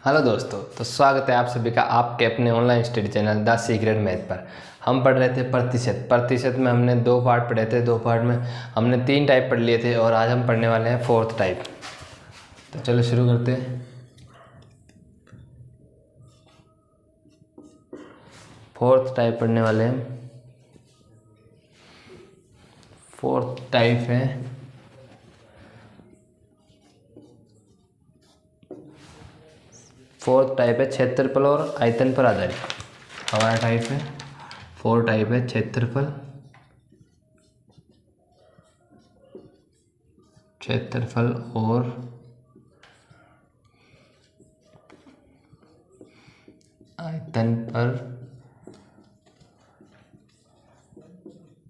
Hello दोस्तों, तो स्वागत है आप सभी का आपके अपने online study channel the secret math पर। हम पढ़ रहे थे प्रतिशत में हमने 2 पार्ट पढ़े थे। 2 पार्ट में हमने 3 टाइप पढ़ लिए थे और आज हम पढ़ने वाले हैं 4th टाइप। तो चलो शुरू करते हैं। 4th टाइप पढ़ने वाले हैं। 4th टाइप है क्षेत्रफल और आयतन पर आधारित। हमारा टाइप है 4 टाइप है क्षेत्रफल और आयतन पर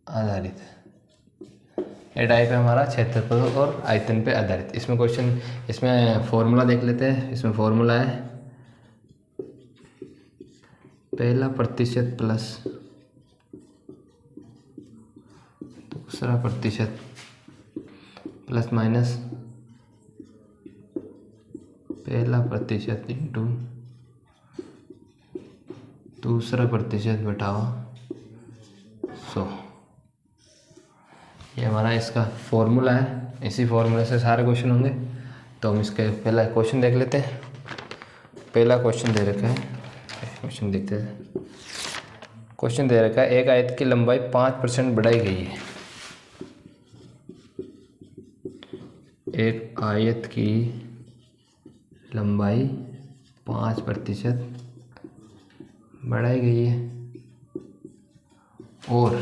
आधारित। ये टाइप है हमारा क्षेत्रफल और आयतन पे आधारित। इसमें फॉर्मूला देख लेते हैं। इसमें फॉर्मूला है पहला प्रतिशत प्लस दूसरा प्रतिशत प्लस माइनस पहला प्रतिशत इंटू दूसरा प्रतिशत बटावा 100। ये हमारा इसका फॉर्मूला है। इसी फॉर्मूले से सारे क्वेश्चन होंगे। तो हम इसके पहला क्वेश्चन देख लेते हैं। पहला क्वेश्चन दे रखा है, क्वेश्चन देखते हैं। क्वेश्चन दे रखा है एक आयत की लंबाई 5% बढ़ाई गई है। एक आयत की लंबाई 5% बढ़ाई गई है और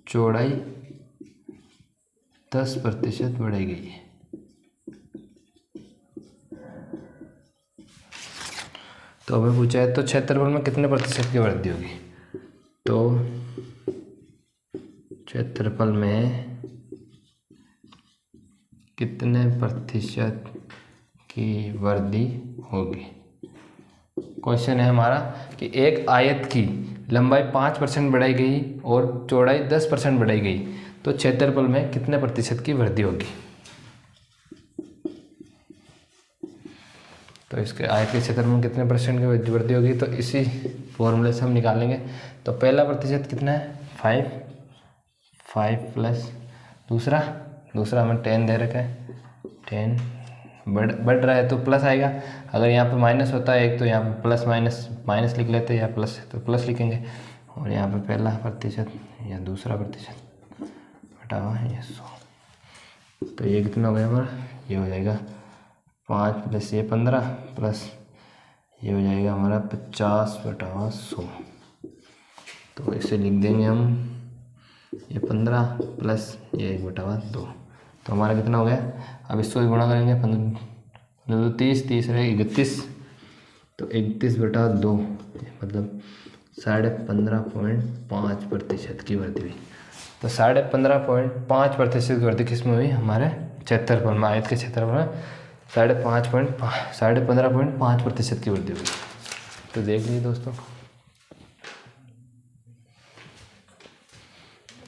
चौड़ाई 10% बढ़ाई गई है। तो हमें पूछा है तो क्षेत्रफल में कितने प्रतिशत की वृद्धि होगी। तो क्षेत्रफल में कितने प्रतिशत की वृद्धि होगी। क्वेश्चन है हमारा कि एक आयत की लंबाई 5% बढ़ाई गई और चौड़ाई 10% बढ़ाई गई, तो क्षेत्रफल में कितने प्रतिशत की वृद्धि होगी। तो इसके आयत के क्षेत्रफल में कितने परसेंट की वृद्धि होगी, तो इसी फॉर्मूले से हम निकालेंगे। तो पहला प्रतिशत कितना है 5 प्लस दूसरा हमें 10 दे रखा है। 10 बढ़ रहा है तो प्लस आएगा। अगर यहाँ पे माइनस होता है एक तो यहाँ पे प्लस माइनस लिख लेते हैं, या प्लस तो प्लस लिखेंगे। और यहाँ पे पहला प्रतिशत या दूसरा प्रतिशत बटावा ये 100। तो ये कितना हो गया हमारा, ये हो जाएगा 5 प्लस ये 15 प्लस ये हो जाएगा हमारा 50/100। तो इसे लिख देंगे हम ये 15 प्लस ये 1/2। तो हमारा कितना हो गया। अब इसको गुणा करेंगे 15 30 रहे 31। तो 31/2 मतलब 15.5% की वृद्धि हुई। तो 15.5% की वृद्धि किस में हुई, हमारे क्षेत्रफल में, आयत के क्षेत्रफल में 15.5% की वृद्धि हुई। तो देख लीजिए दोस्तों,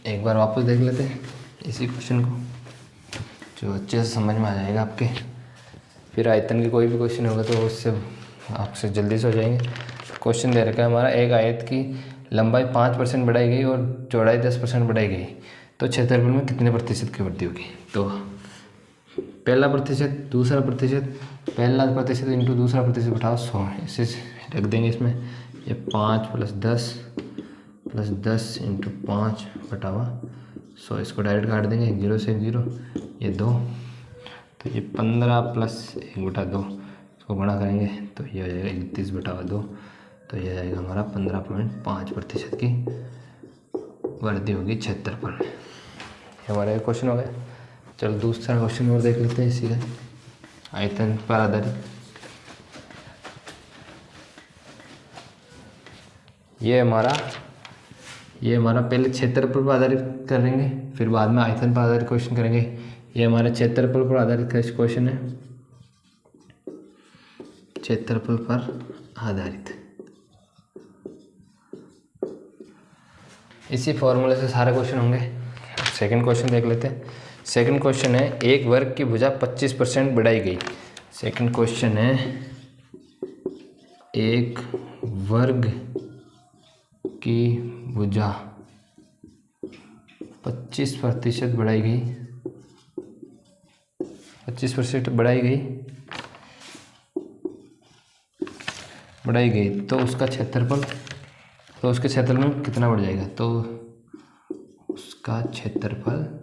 एक बार वापस देख लेते हैं इसी क्वेश्चन को, जो अच्छे से समझ में आ जाएगा आपके। फिर आयतन के कोई भी क्वेश्चन होगा तो उससे आपसे जल्दी से हो जाएंगे। क्वेश्चन दे रखा है हमारा एक आयत की लंबाई 5% बढ़ाई गई और चौड़ाई 10% बढ़ाई गई, तो क्षेत्रफल में कितने प्रतिशत की वृद्धि होगी। तो पहला प्रतिशत दूसरा प्रतिशत, पहला प्रतिशत इंटू दूसरा प्रतिशत बटाओ 100। इसे रख देंगे इसमें। ये 5 प्लस 10 इंटू 5 बटावा 100। इसको डायरेक्ट काट देंगे, 0 से 0 ये 2। तो ये 15 प्लस 1/2 इसको गुणा करेंगे तो ये हो जाएगा 31/2। तो ये जाएगा हमारा 15.5% की वृद्धि होगी क्षेत्रफल में। हमारा एक क्वेश्चन हो गया। चलो दूसरा क्वेश्चन और देख लेते हैं इसी का, आयतन पर आधारित। ये हमारा पहले क्षेत्रफल पर आधारित करेंगे, फिर बाद में आयतन पर आधारित क्वेश्चन करेंगे। ये हमारे क्षेत्रफल पर आधारित क्वेश्चन है, क्षेत्रफल पर आधारित। इसी फॉर्मूले से सारे क्वेश्चन होंगे। सेकंड क्वेश्चन देख लेते हैं। सेकंड क्वेश्चन है एक वर्ग की भुजा 25% बढ़ाई गई सेकंड क्वेश्चन है, एक वर्ग की भुजा 25% बढ़ाई गई, 25% बढ़ाई गई तो उसका क्षेत्रफल, तो उसके क्षेत्रफल में कितना बढ़ जाएगा? तो उसका क्षेत्रफल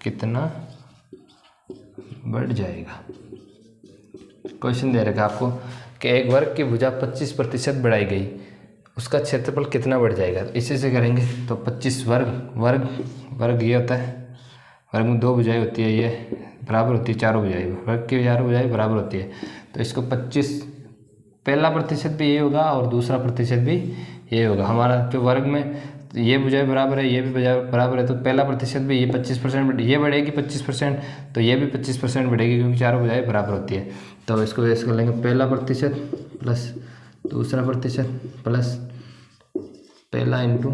कितना बढ़ जाएगा? क्वेश्चन दे रखा आपको कि एक वर्ग की भुजा 25% बढ़ाई गई, उसका क्षेत्रफल कितना बढ़ जाएगा? इसी से करेंगे। तो 25 वर्ग ये होता है, वर्ग में 2 भुजाएं होती है, ये बराबर होती है चारों भुजाएं, वर्ग की चारों भुजाएं बराबर होती है। तो इसको 25, पहला प्रतिशत भी ये होगा और दूसरा प्रतिशत भी ये होगा। हमारा जो वर्ग में ये भुजाएं बराबर है, ये भी भुजाएं बराबर है, तो पहला प्रतिशत भी ये 25% ये बढ़ेगी 25%, तो ये भी 25% बढ़ेगी क्योंकि चारों भुजाएं बराबर होती है। तो इसको ऐसे कर लेंगे, पहला प्रतिशत प्लस दूसरा प्रतिशत प्लस पहला इंटू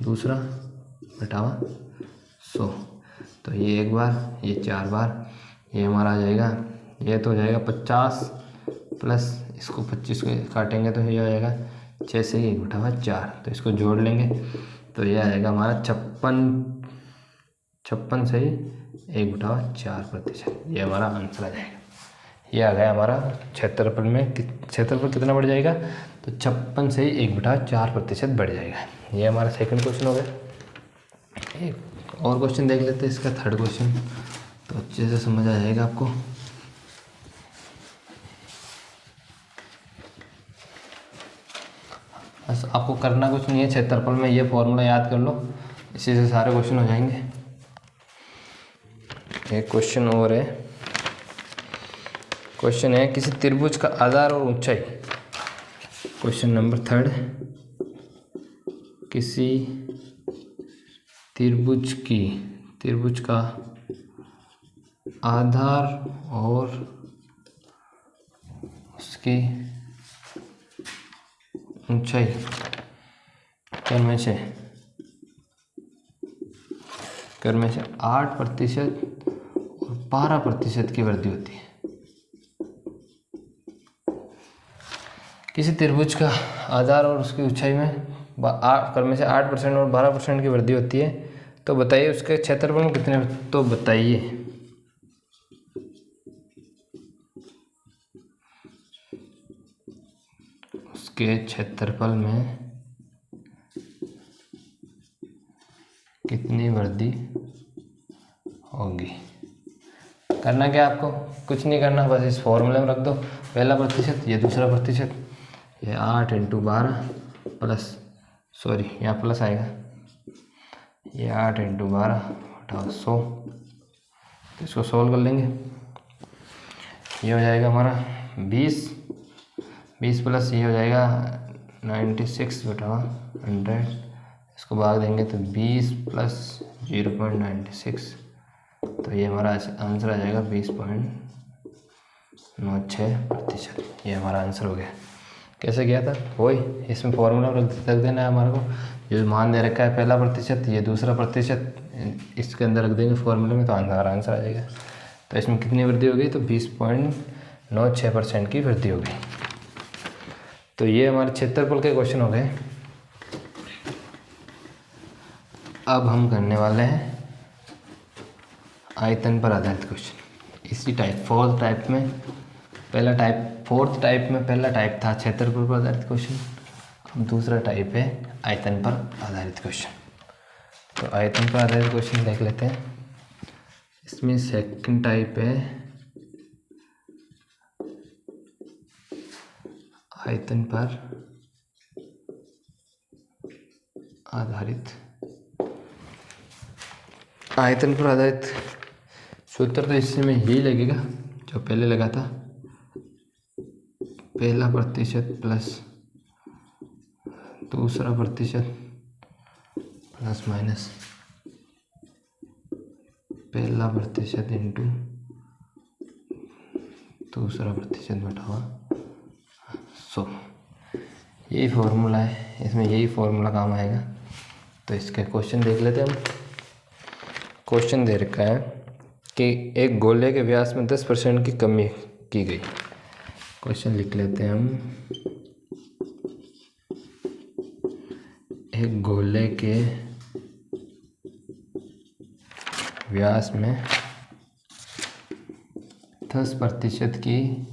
दूसरा बटावा 100। तो ये एक बार, ये 4 बार, ये हमारा आ जाएगा, ये तो हो जाएगा 50 प्लस इसको 25 को काटेंगे तो ये आ जाएगा 6 से 1 बटा 4। तो इसको जोड़ लेंगे तो ये आएगा हमारा 56 से 1 बटा 4%। ये हमारा आंसर आ जाएगा। ये आ गया हमारा क्षेत्रफल में, क्षेत्रफल कितना बढ़ जाएगा? तो 56 से 1 बटा 4% बढ़ जाएगा। ये हमारा सेकंड क्वेश्चन हो गया। एक और क्वेश्चन देख लेते हैं, इसका थर्ड क्वेश्चन, तो अच्छे से समझ आ जाएगा आपको। बस आपको करना कुछ नहीं है, क्षेत्रफल में ये फॉर्मूला याद कर लो, इसी से सारे क्वेश्चन हो जाएंगे। एक क्वेश्चन और है, क्वेश्चन है किसी त्रिभुज का आधार और ऊंचाई, क्वेश्चन नंबर 3, किसी त्रिभुज का आधार और उसकी ऊंचाई कर्म से 8% और 12% की वृद्धि होती है। किसी त्रिभुज का आधार और उसकी ऊंचाई में कर्म से 8% और 12% की वृद्धि होती है, तो बताइए उसके क्षेत्रफल में कितने? तो बताइए उसके क्षेत्रफल में कितनी वृद्धि होगी। करना क्या आपको? कुछ नहीं करना, बस इस फॉर्मूले में रख दो, पहला प्रतिशत ये दूसरा प्रतिशत, ये 8 × 12 प्लस, सॉरी यहाँ प्लस आएगा, ये 8 × 12 बटा 100। तो इसको सॉल्व कर लेंगे, ये हो जाएगा हमारा 20 प्लस ये हो जाएगा 96 बटा 100। इसको भाग देंगे तो 20 प्लस 0.96, तो ये हमारा आंसर आ जाएगा 20.96%। ये हमारा आंसर हो गया। कैसे गया था वही, इसमें फॉर्मूला रख देना है हमारे को, जो मान दे रखा है पहला प्रतिशत ये दूसरा प्रतिशत, इसके अंदर रख देंगे फॉर्मूले में, तो हमारा आंसर आ जाएगा। तो इसमें कितनी वृद्धि हो गई? तो 20.96% की वृद्धि हो गई। तो ये हमारे क्षेत्रफल के क्वेश्चन हो गए। अब हम करने वाले हैं आयतन पर आधारित क्वेश्चन। इसी टाइप फोर्थ टाइप में पहला टाइप था क्षेत्रफल पर आधारित क्वेश्चन, अब दूसरा टाइप है आयतन पर आधारित क्वेश्चन। तो आयतन पर आधारित क्वेश्चन देख लेते हैं। इसमें सेकंड टाइप है आयतन पर आधारित सूत्र तो इससे में यही लगेगा जो पहले लगा था, पहला प्रतिशत प्लस दूसरा प्रतिशत प्लस माइनस पहला प्रतिशत इंटू दूसरा प्रतिशत बटा 100। यही फॉर्मूला है, इसमें यही फॉर्मूला काम आएगा। तो इसके क्वेश्चन देख लेते हैं हम। क्वेश्चन दे रखा है कि एक गोले के व्यास में 10% की कमी की गई। क्वेश्चन लिख लेते हैं हम। एक गोले के व्यास में 10% की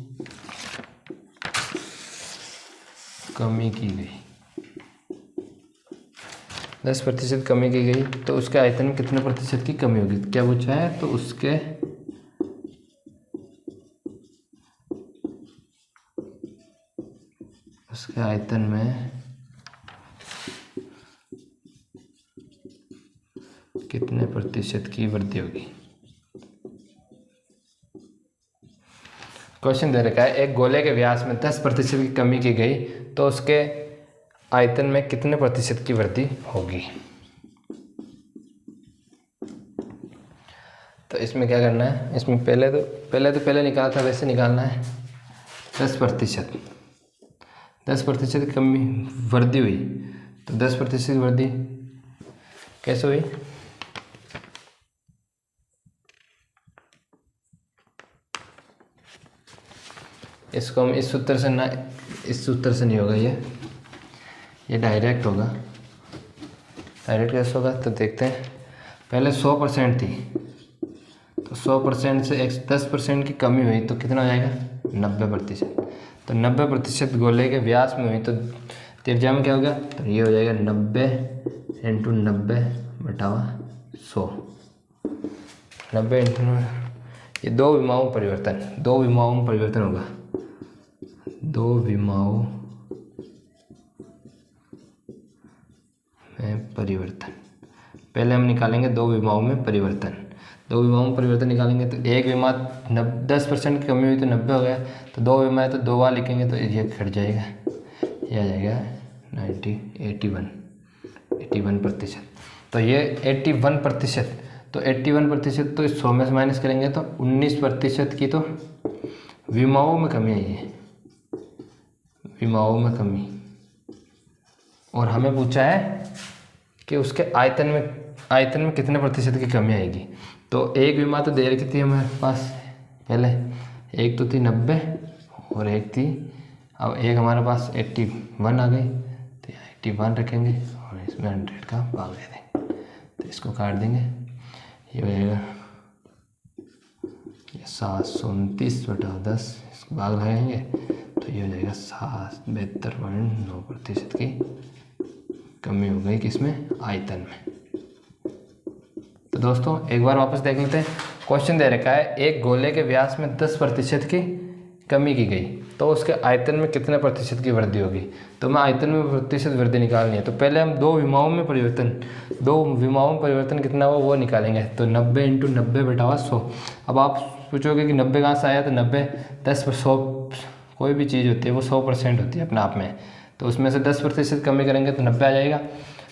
कमी की गई। 10% कमी की गई तो उसके आयतन में कितने प्रतिशत की कमी होगी, क्या पूछा है? तो उसके आयतन में कितने प्रतिशत की वृद्धि होगी। क्वेश्चन दे रखा है एक गोले के व्यास में 10% की कमी की गई तो उसके आयतन में कितने प्रतिशत की वृद्धि होगी। तो इसमें क्या करना है, इसमें पहले निकाला था वैसे निकालना है। 10% की कमी वृद्धि हुई तो 10% की वृद्धि कैसे हुई? इसको हम इस सूत्र से नहीं होगा, ये डायरेक्ट होगा। डायरेक्ट कैसे होगा तो देखते हैं। पहले 100% थी तो 100% से 10% की कमी हुई तो कितना हो जाएगा? 90%। तो 90% गोले के व्यास में हुई तो त्रिज्या में क्या होगा? तो ये हो जाएगा 90 × 90/100। 90 ये दो विमाओं में परिवर्तन होगा। दो विमाओं में परिवर्तन। पहले हम निकालेंगे दो विमाओं में परिवर्तन। निकालेंगे तो एक विमा 10% की कमी हुई तो 90 हो गया। तो दो विमा है तो 2 बार लिखेंगे तो ये घट जाएगा, ये आ जाएगा 81%। तो ये 81%। तो 81% तो इस 100 में से माइनस करेंगे तो 19% की तो विमाओं में कमी आई है, विमाओं में कमी। और हमें पूछा है कि उसके आयतन में कितने प्रतिशत की कमी आएगी। तो एक विमा तो दे रखी थी हमारे पास पहले, एक तो थी 90 और एक थी, अब एक हमारे पास 81 आ गई तो 81 रखेंगे और इसमें 100 का भाग दे देंगे तो इसको काट देंगे। ये हो जाएगा 729/10, इसको भाग लगाएंगे तो ये हो जाएगा 72.9% की कमी हो गई किसमें? आयतन में। तो दोस्तों एक बार वापस देख लेते हैं। क्वेश्चन दे रखा है एक गोले के व्यास में 10% की कमी की गई तो उसके आयतन में कितने प्रतिशत की वृद्धि होगी। तो मैं आयतन में प्रतिशत वृद्धि निकालनी है तो पहले हम दो विमाओं में परिवर्तन कितना हो वो निकालेंगे। तो 90 × 90/100। अब आप पूछोगे कि 90 कहाँ से आया, तो 90 10% कोई भी चीज़ होती है वो 100% होती है अपने आप में। तो उसमें से 10% कमी करेंगे तो 90 आ जाएगा।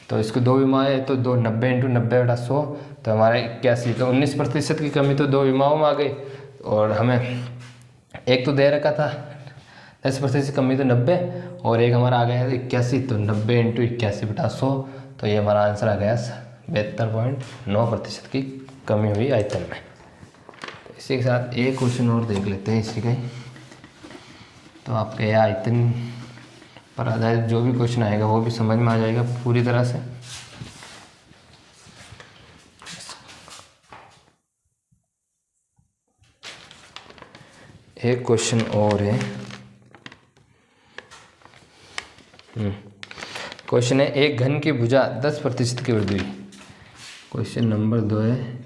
तो इसको दो विमा है तो 90 × 90/100 तो हमारा 81। तो 19% की कमी तो दो विमाओं में आ गई। और हमें एक तो दे रखा था 10% की कमी तो 90 और एक हमारा आ गया है 81। तो 90 × 81/100 तो ये हमारा आंसर आ गया 72.9% की कमी हुई आयतन में। तो इसी के साथ एक क्वेश्चन और देख लेते हैं इसी का ही। तो आपके आयतन पर आधारित जो भी क्वेश्चन आएगा वो भी समझ में आ जाएगा पूरी तरह से। एक क्वेश्चन और है। क्वेश्चन है एक घन की भुजा 10% की वृद्धि हुई। क्वेश्चन नंबर 2 है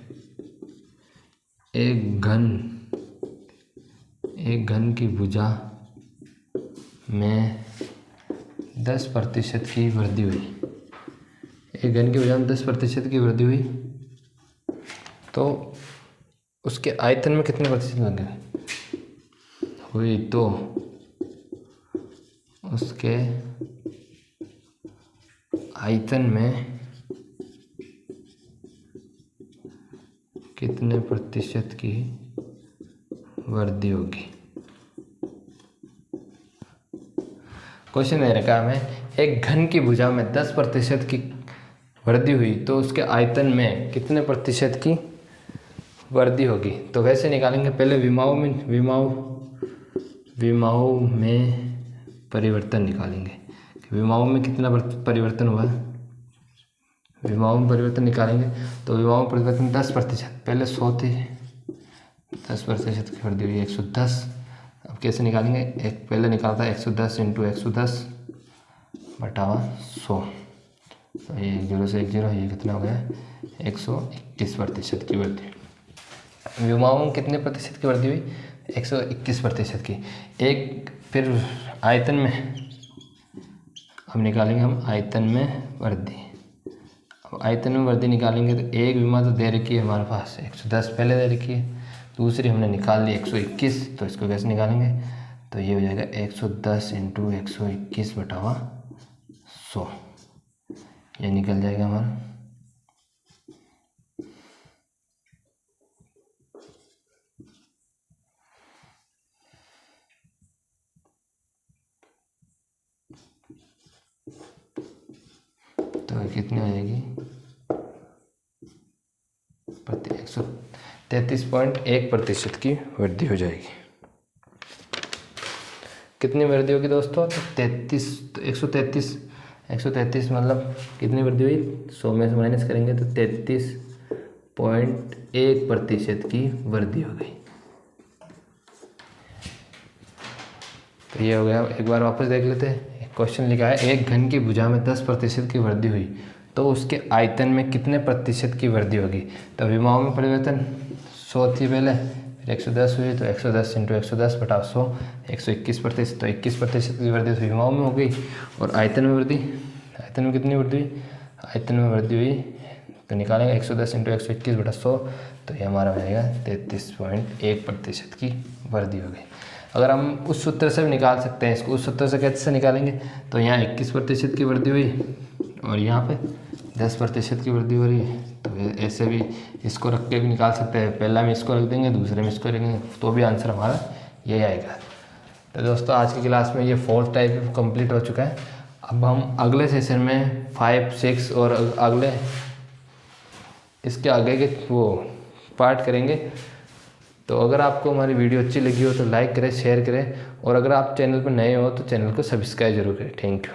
एक घन की भुजा में 10% की वृद्धि हुई। एक घन की भुजा में 10% की वृद्धि हुई तो उसके आयतन में कितने प्रतिशत लगे हुई। तो उसके आयतन में कितने प्रतिशत की वृद्धि होगी। क्वेश्चन दे रखा है हमें एक घन की भुजा में 10% की वृद्धि हुई तो उसके आयतन में कितने प्रतिशत की वृद्धि होगी। तो वैसे निकालेंगे, पहले विमाओं में परिवर्तन निकालेंगे। विमाओं में कितना परिवर्तन हुआ, विमाओं में परिवर्तन निकालेंगे। तो विमाओं में परिवर्तन 10%, पहले 100 थी, 10% की वृद्धि हुई 110। अब कैसे निकालेंगे, एक पहले निकालता है 110 इंटू 110 बटावा 100। तो ये 1 0 से 1 0, ये कितना हो गया 121% की वृद्धि। विमाओं में कितने प्रतिशत की वृद्धि हुई, 121% की। एक फिर आयतन में, अब निकालेंगे हम आयतन में वृद्धि। अब आयतन में वृद्धि निकालेंगे तो एक विमा तो दे रखी है हमारे पास 110 पहले दे रखी है, दूसरी हमने निकाल ली 121। तो इसको कैसे निकालेंगे, तो ये हो जाएगा 110 इंटू 121 बटावा 100, ये निकल जाएगा हमारा। तो कितनी हो जाएगी 133.1% की वृद्धि हो जाएगी। कितनी वृद्धि होगी दोस्तों, तो 133 मतलब कितनी वृद्धि हुई, 100 में से माइनस करेंगे तो 33.1% की वृद्धि हो गई। तो ये हो गया। एक बार वापस देख लेते हैं, एक क्वेश्चन लिखा है, एक घन की भुजा में 10% की वृद्धि हुई तो उसके आयतन में कितने प्रतिशत की वृद्धि होगी। तो विमाओं में परिवर्तन 100 थी पहले, फिर 110 हुई, तो 110 इंटू 110 बटा 100, 121%। तो 21% की वृद्धि तो विमाओं में हो गई। और आयतन में वृद्धि, आयतन में कितनी वृद्धि हुई, आयतन में वृद्धि हुई तो निकालेंगे 110 इंटू 121 बटा 100, तो ये हमारा हो जाएगा 33.1% की वृद्धि हो गई। अगर हम उस सूत्र से भी निकाल सकते हैं इसको, उस सूत्र से कैसे निकालेंगे, तो यहाँ 21% की वृद्धि हुई और यहाँ पे 10% की वृद्धि हो रही है। तो ऐसे भी इसको रख के भी निकाल सकते हैं, पहला में इसको रख देंगे, दूसरे में इसको रखेंगे, तो भी आंसर हमारा यही आएगा। तो दोस्तों आज की क्लास में ये 4th टाइप कंप्लीट हो चुका है। अब हम अगले सेशन में 5, 6 और अगले इसके आगे के वो पार्ट करेंगे। तो अगर आपको हमारी वीडियो अच्छी लगी हो तो लाइक करें, शेयर करें, और अगर आप चैनल पर नए हो तो चैनल को सब्सक्राइब जरूर करें। Thank you.